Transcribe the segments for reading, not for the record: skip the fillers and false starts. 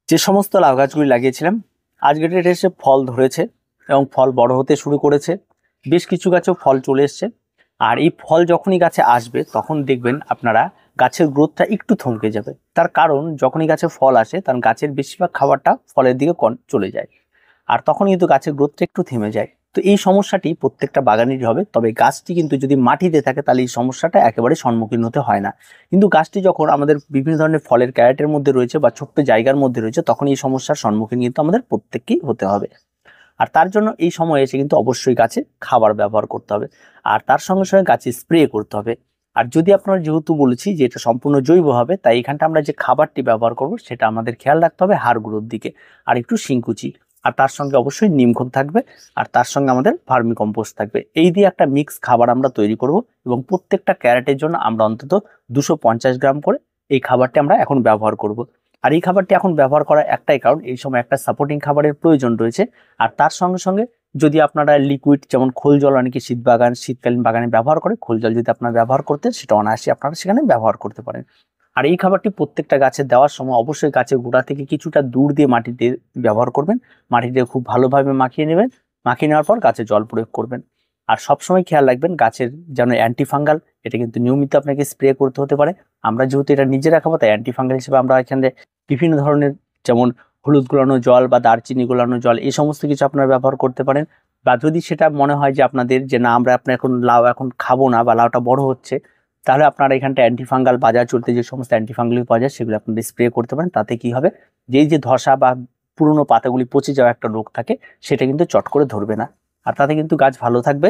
যে সমস্ত লাউ গাছগুলি লাগিয়েছিলাম আজকের ডেটে এসে ফল ধরেছে এবং ফল বড় হতে শুরু করেছে। বেশ কিছু গাছেও ফল চলে এসছে। আর এই ফল যখনই গাছে আসবে তখন দেখবেন আপনারা গাছের গ্রোথটা একটু থমকে যাবে। তার কারণ যখনই গাছে ফল আসে তখন গাছের বেশিরভাগ খাবারটা ফলের দিকে চলে যায়, আর তখন কিন্তু গাছের গ্রোথটা একটু থেমে যায়। তো এই সমস্যাটি প্রত্যেকটা বাগানেরই হবে, তবে গাছটি কিন্তু যদি মাটিতে থাকে তাহলে এই সমস্যাটা একেবারে সম্মুখীন হতে হয় না। কিন্তু গাছটি যখন আমাদের বিভিন্ন ধরনের ফলের ক্যারেটের মধ্যে রয়েছে বা ছোট্ট জায়গার মধ্যে রয়েছে তখন এই সমস্যার সম্মুখীন কিন্তু আমাদের প্রত্যেককেই হতে হবে। আর তার জন্য এই সময় এসে কিন্তু অবশ্যই গাছে খাবার ব্যবহার করতে হবে, আর তার সঙ্গে সঙ্গে গাছে স্প্রে করতে হবে। আর যদি আপনারা যেহেতু বলেছি যে এটা সম্পূর্ণ জৈব হবে, তাই এখানটা আমরা যে খাবারটি ব্যবহার করব সেটা আমাদের খেয়াল রাখতে হবে হাড়গুঁড়োর দিকে, আর একটু শিংকুচি, আর তার সঙ্গে অবশ্যই নিমখোল থাকবে, আর তার সঙ্গে আমাদের ভার্মি কম্পোস্ট থাকবে। এই দিয়ে একটা মিক্স খাবার আমরা তৈরি করব এবং প্রত্যেকটা ক্যারেটের জন্য আমরা অন্তত 250 গ্রাম করে এই খাবারটি আমরা এখন ব্যবহার করব। আর এই খাবারটি এখন ব্যবহার করার একটাই কারণ, এই সময় একটা সাপোর্টিং খাবারের প্রয়োজন রয়েছে। আর তার সঙ্গে সঙ্গে যদি আপনারা লিকুইড যেমন খোল জল অনেকে শীতকালীন বাগানে ব্যবহার করে, খোল জল যদি আপনারা ব্যবহার করতেন সেটা অনায়াসে আপনারা সেখানে ব্যবহার করতে পারেন। আর এই খাবারটি প্রত্যেকটা গাছে দেওয়ার সময় অবশ্যই গাছের গোড়া থেকে কিছুটা দূর দিয়ে মাটিতে ব্যবহার করবেন। মাটিতে খুব ভালোভাবে মাখিয়ে নেবেন, মাখিয়ে নেওয়ার পর গাছে জল প্রয়োগ করবেন। আর সবসময় খেয়াল রাখবেন গাছের যেন অ্যান্টিফাঙ্গাল, এটা কিন্তু নিয়মিত আপনাকে স্প্রে করতে হতে পারে। আমরা যেহেতু এটা নিজেরা খাবো তাই অ্যান্টিফাঙ্গাল হিসেবে আমরা এখানে বিভিন্ন ধরনের যেমন হলুদ গোলানো জল বা দারচিনি গোলানো জল এই সমস্ত কিছু আপনারা ব্যবহার করতে পারেন। বা যদি সেটা মনে হয় যে আপনাদের যে না আমরা আপনার এখন লাউ এখন খাবো না বা লাউটা বড় হচ্ছে, তাহলে আপনারা এখানটা অ্যান্টিফাঙ্গাল বাজার চলতে যে সমস্ত অ্যান্টিফাঙ্গাল পাওয়া যায় সেগুলো আপনারা স্প্রে করতে পারেন। তাতে কি হবে, যে ধসা বা পুরনো পাতাগুলি পচে যাওয়া একটা রোগ থাকে সেটা কিন্তু চট করে ধরবে না, আর তাতে কিন্তু গাছ ভালো থাকবে।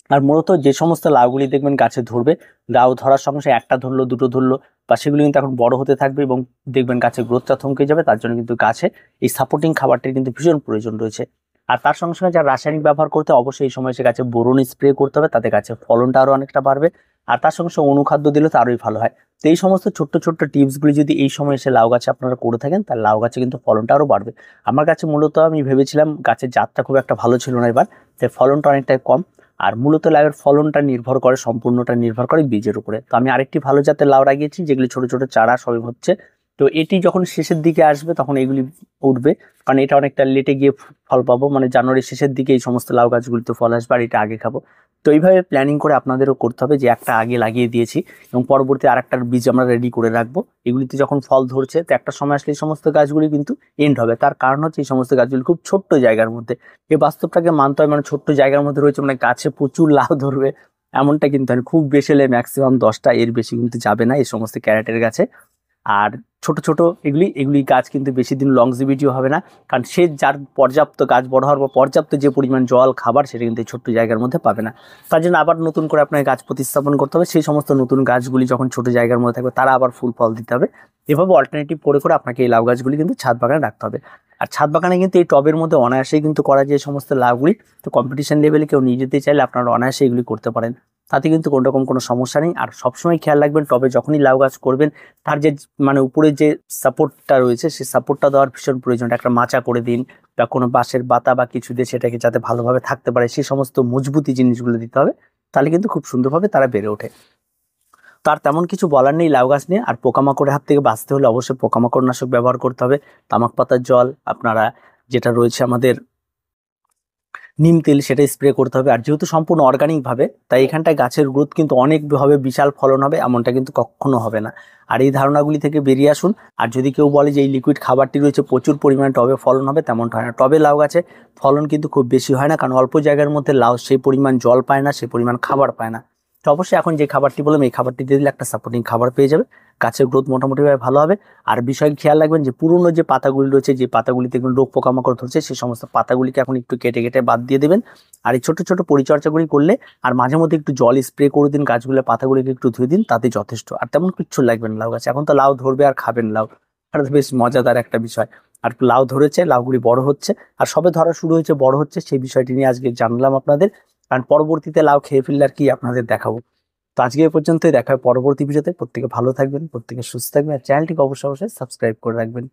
আর মূলত যে সমস্ত লাউগুলি দেখবেন গাছে ধরবে, লাউ ধরার সঙ্গে সঙ্গে একটা ধরলো দুটো ধরলো বা সেগুলি কিন্তু এখন বড় হতে থাকবে এবং দেখবেন গাছের গ্রোথটা থমকে যাবে। তার জন্য কিন্তু গাছে এই সাপোর্টিং খাবারটির কিন্তু ভীষণ প্রয়োজন রয়েছে। আর তার সঙ্গে সঙ্গে যা রাসায়নিক ব্যবহার করতে অবশ্যই এই সময় সে গাছে বোরন স্প্রে করতে হবে, তাতে গাছের ফলনটা আরো অনেকটা বাড়বে। আর তার সঙ্গে সঙ্গে অনুখাদ্য দিলে তো আরোই ভালো হয়। তো এই সমস্ত ছোট্ট ছোট্ট টিপসগুলি যদি এই সময় এসে লাউ গাছে আপনারা করে থাকেন তাহলে লাউ গাছে কিন্তু ফলনটা আরো বাড়বে। আমার কাছে মূলত আমি ভেবেছিলাম গাছের জাতটা খুব একটা ভালো ছিল না এবার, তাই ফলনটা অনেকটাই কম। আর মূলত লাউয়ের ফলনটা সম্পূর্ণটা নির্ভর করে বীজের উপরে। তো আমি আরেকটি ভালো জাতের লাউ লাগিয়েছি যেগুলি ছোট ছোট চারা সবে হচ্ছে। তো এটি যখন শেষের দিকে আসবে তখন এগুলি উঠবে, কারণ এটা অনেকটা লেটে গিয়ে ফল পাবো, মানে জানুয়ারির শেষের দিকে এই সমস্ত লাউ গাছগুলিতে ফল আসবে আর এটা আগে খাবো। তো এইভাবে প্ল্যানিং করে আপনাদেরও করতে হবে যে একটা আগে লাগিয়ে দিয়েছি এবং পরবর্তী আরেকটার বীজ আমরা রেডি করে রাখবো। এগুলিতে যখন ফল ধরছে তো একটা সময় আসলে এই সমস্ত গাছগুলি কিন্তু এন্ড হবে। তার কারণ হচ্ছে এই সমস্ত গাছগুলি খুব ছোট্ট জায়গার মধ্যে, এই বাস্তবটাকে মানতে হয়, মানে ছোট্ট জায়গার মধ্যে রয়েছে মানে গাছে প্রচুর লাউ ধরবে এমনটা কিন্তু খুব বেশি হলে ম্যাক্সিমাম 10টা, এর বেশি কিন্তু যাবে না এই সমস্ত ক্যারেটের গাছে। আর ছোট ছোট এগুলি গাছ কিন্তু বেশি দিন লংজিভিটিও হবে না, কারণ সে যার পর্যাপ্ত গাছ বড় হওয়ার পর পর্যাপ্ত যে পরিমাণ জল খাবার সেটা কিন্তু এই ছোট্ট জায়গার মধ্যে পাবে না। তার জন্য আবার নতুন করে আপনাকে গাছ প্রতিস্থাপন করতে হবে। সেই সমস্ত নতুন গাছগুলি যখন ছোট জায়গার মধ্যে থাকবে তারা আবার ফুল ফল দিতে হবে। এভাবে অল্টারনেটিভ করে করে আপনাকে এই লাউ গাছগুলি কিন্তু ছাদ বাগানে রাখতে হবে। আর ছাদ বাগানে কিন্তু এই টবের মধ্যে অনায়াসেই কিন্তু করা যায় সমস্ত লাউগুলি। তো কম্পিটিশন লেভেলে কেউ নিয়ে যেতে চাইলে আপনারা অনায়াসে এগুলি করতে পারেন, তাতে কিন্তু কোনোরকম কোনো সমস্যা নেই। আর সবসময় খেয়াল রাখবেন টবে যখনই লাউ গাছ করবেন তার যে মানে উপরে যে সাপোর্টটা রয়েছে সেই সাপোর্টটা দেওয়ার ভীষণ প্রয়োজন। একটা মাচা করে দিন বা কোনো বাঁশের বাতা বা কিছু দিয়ে সেটাকে যাতে ভালোভাবে থাকতে পারে সেই সমস্ত মজবুতি জিনিসগুলো দিতে হবে, তাহলে কিন্তু খুব সুন্দরভাবে তারা বেড়ে ওঠে। তার তেমন কিছু বলার নেই লাউ গাছ নিয়ে। আর পোকামাকড়ের হাত থেকে বাঁচতে হলে অবশ্যই পোকামাকড় নাশক ব্যবহার করতে হবে। তামাক পাতার জল আপনারা যেটা রয়েছে আমাদের নিম তেল সেটা স্প্রে করতে হবে। আর যেহেতু সম্পূর্ণ অর্গানিক ভাবে তাই এখানটায় গাছের গ্রোথ কিন্তু অনেক হবে, বিশাল ফলন হবে এমনটা কিন্তু কখনো হবে না। আর এই ধারণাগুলি থেকে বেরিয়ে আসুন। আর যদি কেউ বলে যে এই লিকুইড খাবারটি রয়েছে প্রচুর পরিমাণে টবে ফলন হবে, তেমনটা হয় না। টবে লাউ গাছে ফলন কিন্তু খুব বেশি হয় না, কারণ অল্প জায়গার মধ্যে লাউ সেই পরিমাণ জল পায় না, সেই পরিমাণ খাবার পায় না। তো অবশ্যই এখন যে খাবারটি বললাম এই খাবারটি দিয়ে দিলে একটা সাপোর্টিং খাবার পেয়ে যাবে, গাছের গ্রোথ মোটামুটিভাবে ভালো হবে। আর বিষয় খেয়াল রাখবেন যে পুরনো যে পাতাগুলি রয়েছে, যে পাতাগুলিতে রোগ পোকামাকড় ধরছে সেই সমস্ত পাতাগুলিকে এখন একটু কেটে কেটে বাদ দিয়ে দেবেন। আর এই ছোট ছোট পরিচর্যাগুলি করলে আর মাঝে মধ্যে একটু জল স্প্রে করে দিন, গাছগুলোর পাতাগুলিকে একটু ধুয়ে দিন, তাতে যথেষ্ট। আর তেমন কিচ্ছু লাগবে না লাউ গাছ। এখন তো লাউ ধরবে আর খাবেন লাউ, আর বেশ মজাদার একটা বিষয়। আর লাউ ধরেছে, লাউগুলি বড় হচ্ছে, আর সবে ধরা শুরু হয়েছে, বড় হচ্ছে, সেই বিষয়টি নিয়ে আজকে জানলাম আপনাদের। কারণ পরবর্তীতে লাউ খেয়ে ফেললে আর কি আপনাদের দেখাবো। তো আজকে এ পর্যন্তই, দেখা হয় পরবর্তী ভিডিওতে। প্রত্যেকে ভালো থাকবেন, প্রত্যেকে সুস্থ থাকবেন, আর চ্যানেলটিকে অবশ্যই অবশ্যই সাবস্ক্রাইব করে রাখবেন।